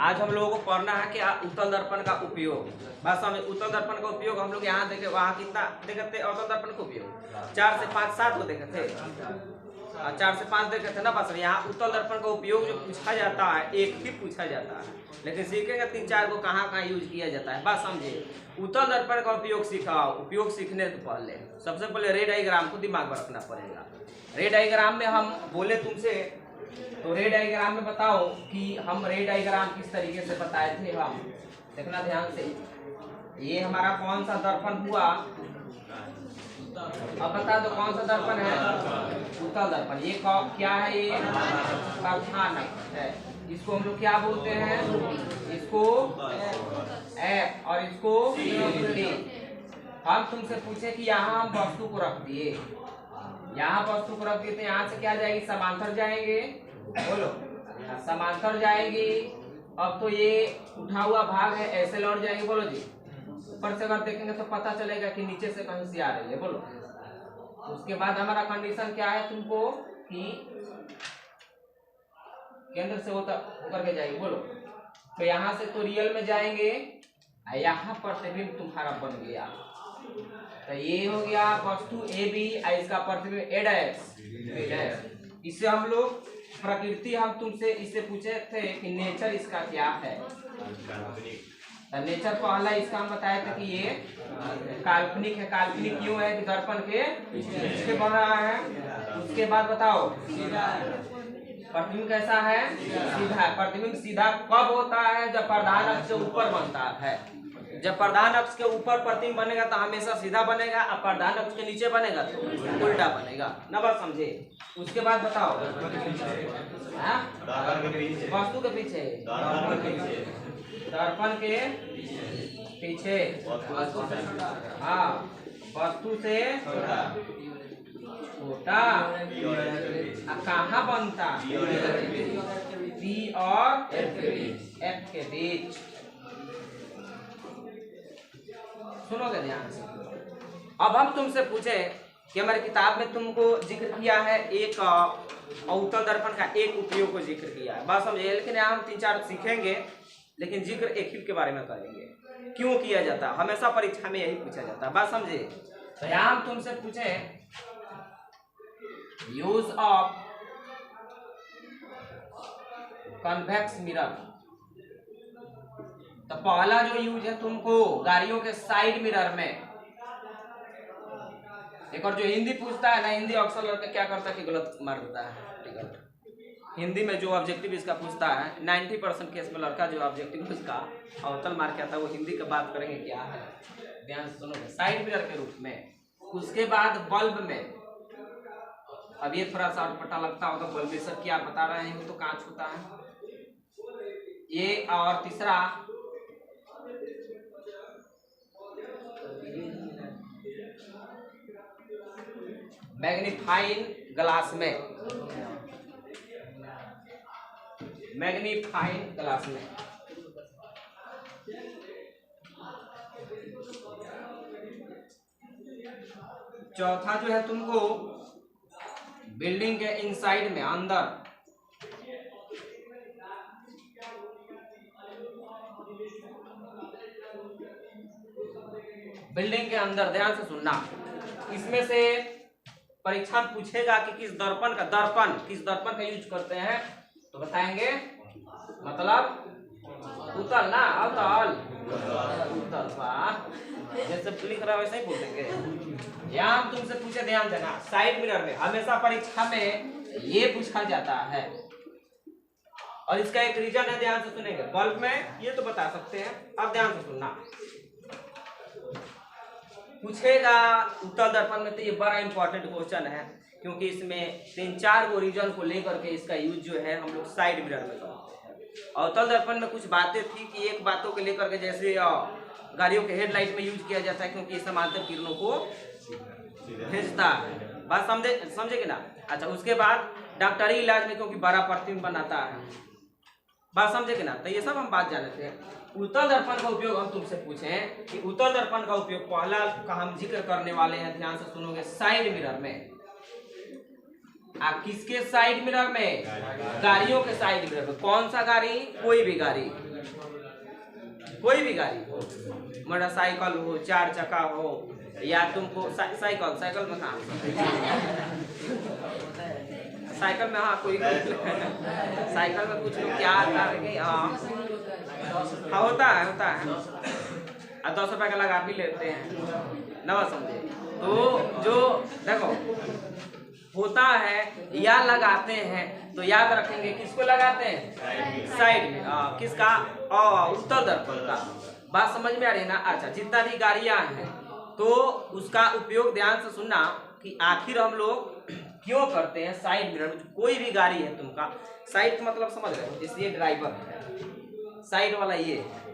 आज हम लोगों को पढ़ना है कि उत्तल दर्पण का उपयोग। बस हम उत्तल दर्पण का उपयोग हम लोग यहाँ देखे, वहाँ कितना देखे थे उत्तल दर्पण का उपयोग 4 से 5 7 को देखे थे, 4 से 5 देखे थे ना। बस यहाँ उत्तल दर्पण का उपयोग जो पूछा जाता है एक ही पूछा जाता है, लेकिन सीखेंगे 3-4 को कहाँ कहाँ यूज किया जाता है। बस समझिए, उत्तल दर्पण का उपयोग सीखाओ। उपयोग सीखने से पहले सबसे पहले रे डायग्राम को दिमाग में रखना पड़ेगा। रे डायग्राम में हम बोले तुमसे, तो रे डायग्राम में बताओ कि हम रे डायग्राम किस तरीके से बताए थे। हम देखना ध्यान से, ये हमारा कौन सा दर्पण हुआ, अब बता दो कौन सा दर्पण है, उत्तल दर्पण। ये क्या है, ये प्रधानक है। इसको हम लोग क्या बोलते हैं, इसको F और इसको D। हम तुमसे पूछे कि यहाँ हम वस्तु को रख दिए, यहाँ वस्तु को रख दिए तो यहाँ से क्या जाएगी, समांतर जाएंगे। बोलो समांतर जाएगी। अब तो ये उठा हुआ भाग है, ऐसे लौट जाएंगे। बोलो जी, ऊपर से अगर देखेंगे तो पता चलेगा कि नीचे से कहीं से आ रही है। बोलो, उसके बाद हमारा कंडीशन क्या है तुमको कि केंद्र से होकर के जाएगी। बोलो, तो यहाँ से तो रियल में जाएंगे, यहाँ प्रतिबिंब तुम्हारा बन गया। तो ये हो गया वस्तु ए बी, इसका प्रतिबिंब ए डैश। इससे हम लोग प्रकृति, हम तुमसे इससे पूछे थे कि नेचर इसका क्या है। तो नेचर पहला इसका हम बताए थे कि ये काल्पनिक है। काल्पनिक क्यों है कि दर्पण के पीछे बन रहा है। उसके बाद बताओ प्रतिबिंब कैसा है, सीधा। प्रतिबिंब सीधा कब होता है, जब प्रधान अक्ष से ऊपर बनता है। जब प्रधान अक्ष के ऊपर प्रतिबिंब बनेगा तो हमेशा सीधा बनेगा, और प्रधान अक्ष के नीचे बनेगा तो उल्टा बनेगा ना। बस समझे। उसके बाद बताओ वस्तु के पीछे, दर्पण के पीछे, हाँ वस्तु से छोटा कहाँ बनता, P और F के बीच। सुनोगे ध्यान से। अब हम तुमसे पूछे कि हमारी किताब में तुमको जिक्र किया है एक उत्तल दर्पण का एक उपयोग को जिक्र किया है। बात समझिए, लेकिन यहाँ हम 3-4 सीखेंगे, लेकिन जिक्र एक ही के बारे में करेंगे। क्यों किया जाता है, हमेशा परीक्षा में यही पूछा जाता है। बात समझिए, तो यहाँ हम तुमसे पूछे यूज ऑफ कन्वेक्स मिरर। तो पहला जो यूज है तुमको गाड़ियों के साइड मिरर में। एक और जो हिंदी पूछता है ना, हिंदी अक्सर लड़का क्या करता है कि गलत मार देता है टिकट। हिंदी में जो ऑब्जेक्टिव इसका पूछता है 90% केस में लड़का जो ऑब्जेक्टिव उसका अवतल मार के आता है, वो हिंदी का बात करेंगे क्या है, ध्यान से सुनोगे। साइड मिरर के रूप में। उसके बाद बल्ब में, अब ये थोड़ा सा पता लगता होगा बल्ब में सर क्या बता रहे हैं, वो तो कांच होता है ये। और तीसरा मैग्नीफाइंग ग्लास में, मैग्नीफाइंग ग्लास में। चौथा जो है तुमको बिल्डिंग के इनसाइड में, अंदर, बिल्डिंग के अंदर। ध्यान से सुनना, इसमें से परीक्षा पूछेगा कि किस दर्पण का यूज करते हैं, तो बताएंगे मतलब उत्तल ना, अवतल, उत्तल। जैसे लिख रहा है वैसे ही बोल देंगे। यहाँ हम तुमसे पूछे, ध्यान देना, साइड मिरर में हमेशा परीक्षा में ये पूछा जाता है, और इसका एक रीजन है, ध्यान से सुनेंगे। बल्ब में ये तो बता सकते हैं, अब ध्यान से सुनना। पूछेगा उत्तल दर्पण में, तो ये बड़ा इंपॉर्टेंट क्वेश्चन है, क्योंकि इसमें 3-4 गो रीजन को लेकर के इसका यूज जो है हम लोग साइड मिरर में करते हैं। और उत्तल दर्पण में कुछ बातें थी कि एक बातों को लेकर के, जैसे गाड़ियों के हेडलाइट में यूज किया जाता है, क्योंकि ये समांतर किरणों को भेजता है। बात समझे कि ना। अच्छा, उसके बाद डॉक्टरी इलाज में क्योंकि बड़ा प्रतिबिंब बनाता है। बात समझे कि ना। तो ये सब हम बात जानते हैं। उत्तल दर्पण का उपयोग हम तुमसे पूछें कि उत्तल दर्पण का उपयोग पहला का हम जिक्र करने वाले हैं, ध्यान से सुनोगे, साइड मिरर में। किसके साइड मिरर में? गाड़ियों के साइड मिरर में। कौन सा गाड़ी? कोई भी गाड़ी, कोई भी गाड़ी हो, मोटरसाइकिल हो, 4 चक्का हो, या तुमको साइकिल में कहाँ साइकिल में, हाँ कोई साइकिल में कुछ लोग क्या करेंगे, हाँ होता है और 10 रुपए का लगा भी लेते हैं ना, समझे। तो जो देखो होता है या लगाते हैं, तो याद रखेंगे किसको लगाते हैं? साइड में। किसका? उत्तल दर्पण का। बात समझ में आ रही है ना? अच्छा, जितना भी गाड़ियां हैं तो उसका उपयोग ध्यान से सुनना कि आखिर हम लोग क्यों करते हैं साइड मिरर। कोई भी गाड़ी है तुमका, साइड का मतलब समझ रहे हो, इसलिए ड्राइवर है, साइड वाला ये है।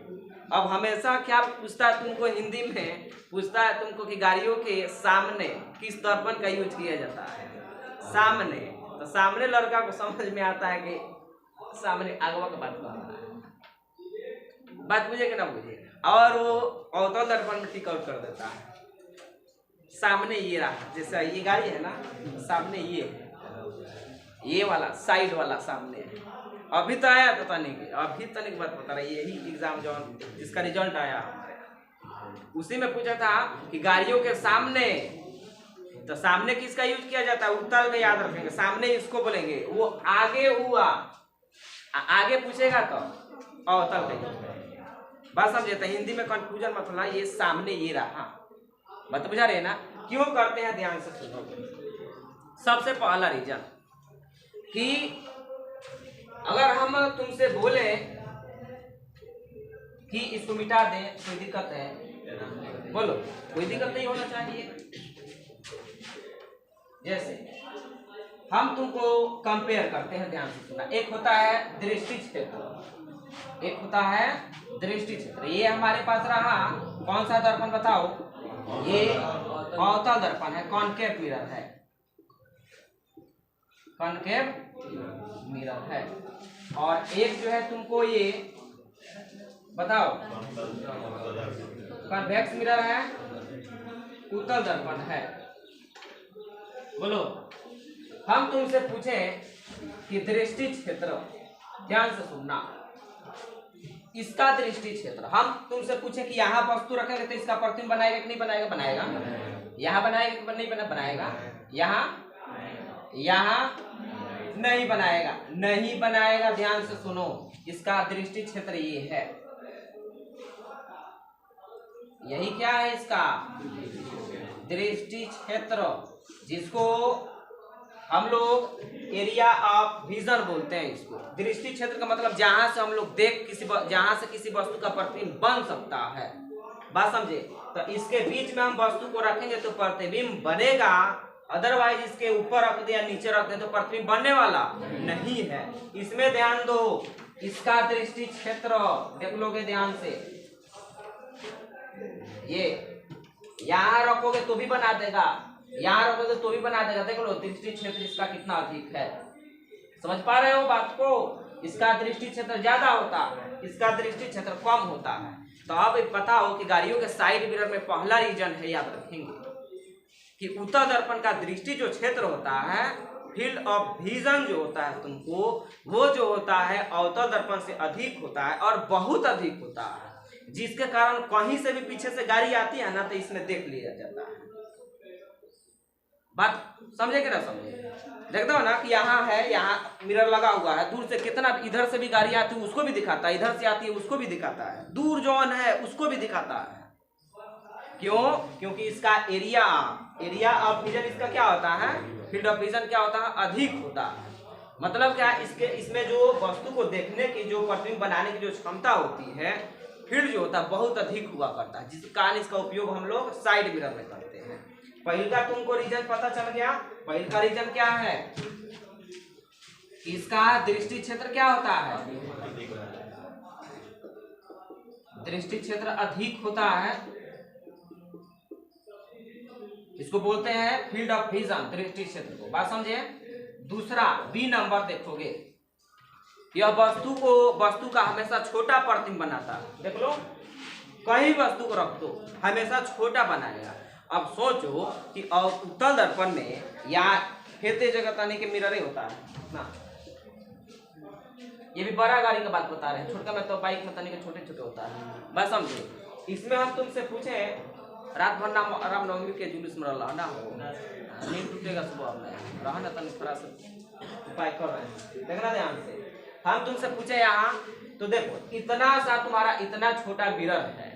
अब हमेशा क्या पूछता है तुमको, हिंदी में पूछता है तुमको कि गाड़ियों के सामने किस दर्पण का यूज किया जाता है? सामने। तो सामने लड़का को समझ में आता है कि सामने आगवा का बात करना है, बात बुझे कि ना बुझे, और वो अवतल दर्पण में टिक आउट कर देता है। सामने ये रहा, जैसे ये गाड़ी है ना, सामने ये है, ये वाला साइड वाला सामने है। अभी तो आया पता नहीं, अभी तक बात बता रहा है, यही एग्जाम जो जिसका रिजल्ट आया उसी में पूछा था कि गाड़ियों के सामने, तो सामने किसका यूज किया जाता है? उत्तल का याद रखेंगे, सामने इसको बोलेंगे। वो आगे हुआ, आगे पूछेगा तो अवतल का। बात समझे? तो हिंदी में कंफ्यूजन मत होना, ये सामने ये रहा, बात बुझा रहे ना? क्यों करते हैं ध्यान से सुनो। सबसे पहला रीजन कि अगर हम तुमसे बोले कि इसको मिटा दें, कोई दिक्कत है? बोलो, कोई दिक्कत नहीं होना चाहिए। जैसे हम तुमको कंपेयर करते हैं, ध्यान से सुनना। एक होता है दृष्टि क्षेत्र, एक होता है दृष्टि क्षेत्र। ये हमारे पास रहा, कौन सा दर्पण बताओ? ये अवतल दर्पण है, कॉनकेव मिरर है, कॉनकेव मिरर है। और एक जो है तुमको ये बताओ, कन्वेक्स मिरर है, उत्तल दर्पण है। बोलो, हम तुमसे पूछें कि दृष्टि क्षेत्र, ध्यान से सुनना, इसका दृष्टि क्षेत्र हम तुमसे पूछे कि यहाँ वस्तु रखेंगे तो इसका प्रतिबिंब बनाएगा कि नहीं बनाएगा? बनाएगा। यहाँ बनाएगा कि नहीं बनाएगा? यहाँ नहीं बनाएगा, नहीं बनाएगा। ध्यान से सुनो, इसका दृष्टि क्षेत्र ये है, यही क्या है इसका दृष्टि क्षेत्र, जिसको हम लोग एरिया ऑफ विजन बोलते हैं। इसको दृष्टि क्षेत्र का मतलब जहां से हम लोग देख जहां से किसी वस्तु का प्रतिबिंब बन सकता है। बात समझे? तो इसके बीच में हम वस्तु को रखेंगे तो प्रतिबिंब बनेगा, अदरवाइज इसके ऊपर रख दे या नीचे रख दे तो प्रतिबिंब बनने वाला नहीं है। इसमें ध्यान दो, इसका दृष्टि क्षेत्र देख लोगे ध्यान से, ये यहाँ रखोगे तो भी बना देगा, यहाँ रखोगे तो भी बना देगा। देख लो दृष्टि क्षेत्र इसका कितना अधिक है, समझ पा रहे हो बात को? इसका दृष्टि क्षेत्र ज्यादा होता है, इसका दृष्टि क्षेत्र कम होता है। तो अब पता हो कि गाड़ियों के साइड मिरर में पहला रीजन है, याद रखेंगे कि उत्तल दर्पण का दृष्टि जो क्षेत्र होता है, फील्ड ऑफ विजन जो होता है तुमको, वो जो होता है अवतल दर्पण से अधिक होता है और बहुत अधिक होता है, जिसके कारण कहीं से भी पीछे से गाड़ी आती है ना तो इसमें देख लिया जाता है। बात समझे कि ना समझे? देखते हो ना कि यहाँ है, यहाँ मिरर लगा हुआ है, दूर से कितना इधर से भी गाड़ी आती है उसको भी दिखाता है, इधर से आती है उसको भी दिखाता है, दूर जौन है उसको भी दिखाता है। क्यों? क्योंकि इसका एरिया ऑफ विजन इसका क्या होता है, फील्ड ऑफ विजन क्या होता है, अधिक होता है। मतलब क्या, इसमें जो वस्तु को देखने की, जो प्रतिबिंब बनाने की जो क्षमता होती है, फील्ड जो होता है बहुत अधिक हुआ करता है, जिस कारण इसका उपयोग हम लोग साइड मिरर में करते हैं। पहले का तुमको रीजन पता चल गया। पहले का रीजन क्या है, इसका दृष्टि क्षेत्र क्या होता है, दृष्टि क्षेत्र अधिक होता है, इसको बोलते हैं फील्ड ऑफ विजन, दृष्टि क्षेत्र को। बात समझे? दूसरा बी नंबर देखोगे, यह वस्तु का हमेशा छोटा प्रतिबिंब बनाता है। देख लो, कहीं वस्तु को रख दो हमेशा छोटा बनाएगा। अब सोचो कि उत्तल दर्पण में या हेते जगह ताने के मिरर ही होता है ना। ये भी बड़ा गाड़ी का बात बता रहे हैं, छोटा में तो बाइक में ताने के छोटे छोटे होता है। बस समझे, इसमें हम तुमसे पूछे रात भर नाम रामनवमी के जुलूस में रहा ना, नींद टूटेगा सुबह में रहा ना, तन थोड़ा सा उपाय कर रहे हैं, देखना ध्यान से। हम तुमसे पूछे यहाँ, तो देखो इतना सा तुम्हारा इतना छोटा मिरर है,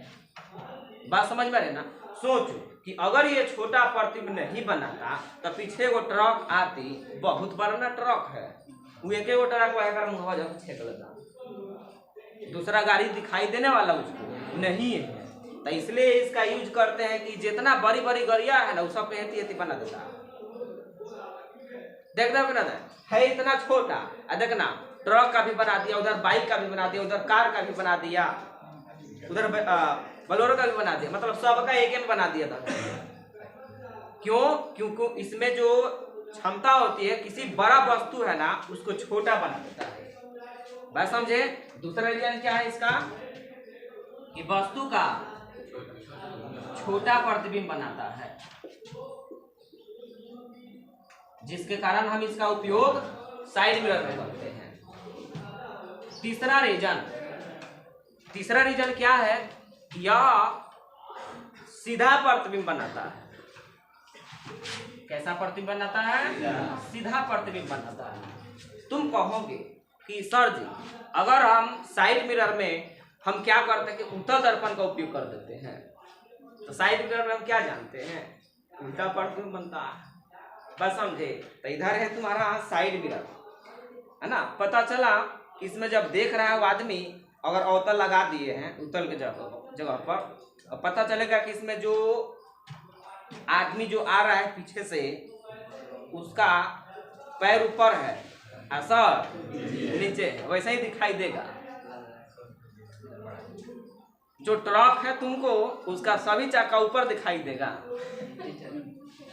बात समझ में रहे ना। सोचो कि अगर ये छोटा प्रतिबिंब नहीं बनाता तो पीछे वो ट्रक आती, बहुत बड़ा ना ट्रक है, वो एक वो ट्रक वाला मुँह जब छेक लेता, दूसरा गाड़ी दिखाई देने वाला उसको नहीं है। तो इसलिए इसका यूज करते हैं कि जितना बड़ी बड़ी गाड़ियाँ है ना, वो सब हेती बना देता है। देखना बना है इतना छोटा, देखना ट्रक का भी बना दिया, उधर बाइक का भी बना दिया, उधर कार का भी बना दिया, उधर बोलेरो का भी बना दिया, मतलब सबका एक में बना दिया था। क्यों? क्योंकि इसमें जो क्षमता होती है किसी बड़ा वस्तु है ना, उसको छोटा बना देता है। बात समझे? दूसरा रीजन क्या है इसका, कि वस्तु का छोटा प्रतिबिंब बनाता है, जिसके कारण हम इसका उपयोग साइड मिरर में करते हैं। तीसरा रीजन क्या है, यह सीधा प्रतिबिंब बनाता है। कैसा प्रतिबिंब बनाता है? सीधा प्रतिबिंब बनाता है। तुम कहोगे कि सर जी अगर हम साइड मिरर में हम क्या करते हैं कि उत्तल दर्पण का उपयोग कर देते हैं, तो साइड मिरर में हम क्या जानते हैं, उल्टा प्रतिबिंब बनता है। बस समझे? तो इधर है तुम्हारा साइड मिरर, है ना। पता चला इसमें जब देख रहा है वो आदमी, अगर अवतल लगा दिए हैं उत्तल के जगह पर, पता चलेगा कि इसमें जो आदमी जो आ रहा है पीछे से, उसका पैर ऊपर है और सर नीचे है, वैसा ही दिखाई देगा। जो ट्रक है तुमको उसका सभी चाका ऊपर दिखाई देगा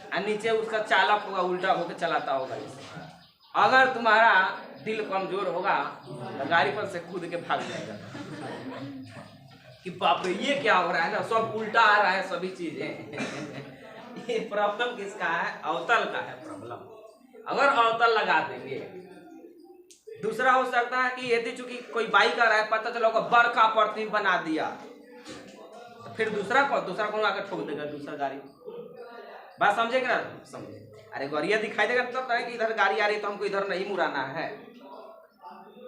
और नीचे उसका चालक होगा, उल्टा होकर चलाता होगा। अगर तुम्हारा दिल कमजोर होगा तो गाड़ी पर से कूद के भाग जाएगा कि बाप रे ये क्या हो रहा है ना, सब उल्टा आ रहा है सभी चीजें। ये प्रॉब्लम किसका है? अवतल का है प्रॉब्लम। अगर अवतल लगा देंगे, दूसरा हो सकता है कि यदि चूंकि कोई बाइक आ रहा है, पता चला बड़का प्रतिबिंब बना दिया, तो फिर दूसरा कौन आकर ठोक देगा, दूसरा गाड़ी। बात समझे ना? समझे? अरे गाड़िया दिखाई देगा तब तो है कि इधर गाड़ी आ रही है तो हमको इधर नहीं मुड़ाना है।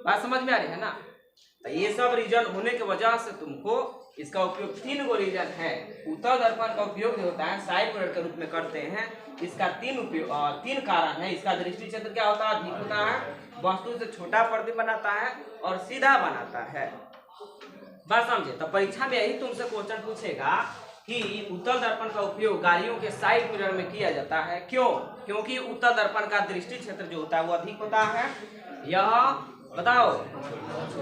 बात समझ में आ रही है ना। तो ये सब रीजन होने की वजह से तुमको इसका उपयोग 3 गो रीजन है। उत्तल दर्पण का उपयोग जो होता है साइड मिरर के रूप में करते हैं, इसका 3 कारण है। इसका दृष्टि क्षेत्र क्या होता है? अधिक होता है, वस्तु से छोटा प्रतिबिंब बनाता है और सीधा बनाता है। बात समझे? तो परीक्षा में यही तुमसे क्वेश्चन पूछेगा कि उत्तल दर्पण का उपयोग गाड़ियों के साइड मिरर में किया जाता है। क्यों? क्योंकि उत्तल दर्पण का दृष्टि क्षेत्र जो होता है वो अधिक होता है। यह बताओ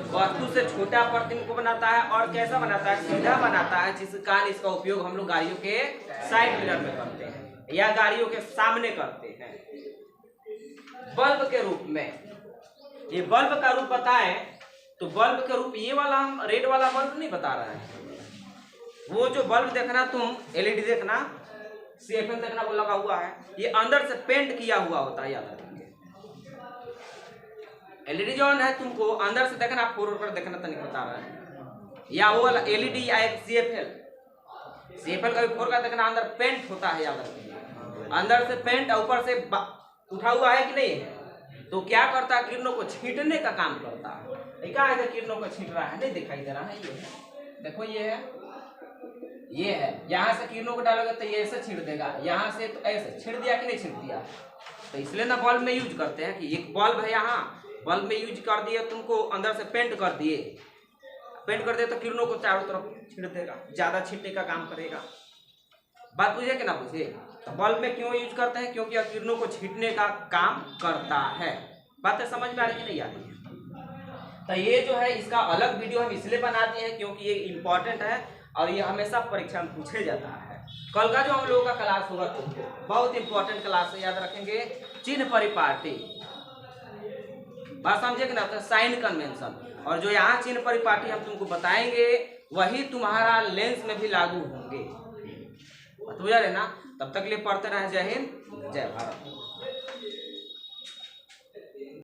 वस्तु से छोटा प्रतिबिंब को बनाता है और कैसा बनाता है? सीधा बनाता है, जिस कारण इसका उपयोग हम लोग गाड़ियों के साइड मिरर में करते हैं या गाड़ियों के सामने करते हैं। बल्ब के रूप में, ये बल्ब का रूप बताएं तो बल्ब का रूप ये वाला, हम रेड वाला बल्ब नहीं बता रहे हैं। वो जो बल्ब देखना तुम, एलईडी देखना, सीएफएल देखना वो लगा हुआ है, ये अंदर से पेंट किया हुआ होता है, याद रखेंगे। एलईडी जो है तुमको अंदर से देखना, फोर पर देखना तो नहीं बता रहा है, या वो वाला एलईडी या एक सीएफएल का भी फोर का देखना, अंदर पेंट होता है, याद रखेंगे। अंदर से पेंट ऊपर से उठा हुआ है कि नहीं है, तो क्या करता है? किरणों को छींटने का काम करता है। देखा है किरणों को छींट रहा है, नहीं दिखाई दे रहा है, ये है, देखो ये है, यहाँ से किरणों को डालोगे तो ये ऐसे छींट देगा, यहाँ से तो ऐसे छींट दिया कि नहीं छींट दिया। तो इसलिए ना बल्ब में यूज करते हैं कि एक बल्ब है, यहाँ बल्ब में यूज कर दिए, तुमको अंदर से पेंट कर दिए तो किरणों को चारों तरफ छींट देगा, ज्यादा छींटने का काम करेगा। बात बुझे कि ना बुझे? तो बल्ब में क्यों यूज करते हैं? क्योंकि किरणों को छींटने का काम करता है। बातें समझ में आ रही है नहीं आ रही? तो ये जो है इसका अलग वीडियो हम इसलिए बनाते हैं क्योंकि ये इम्पोर्टेंट है और ये हमेशा परीक्षा में पूछे जाता है। कल का जो हम लोगों का क्लास होगा तुमको बहुत इंपॉर्टेंट क्लास है, याद रखेंगे, चिन्ह परिपाटी। बात समझे कि ना? तो साइन कन्वेंशन, और जो यहाँ चिन्ह परिपाटी हम तुमको बताएंगे वही तुम्हारा लेंस में भी लागू होंगे। समझ रहे ना? तब तक लिए पढ़ते रहे। जय हिंद, जय भारत।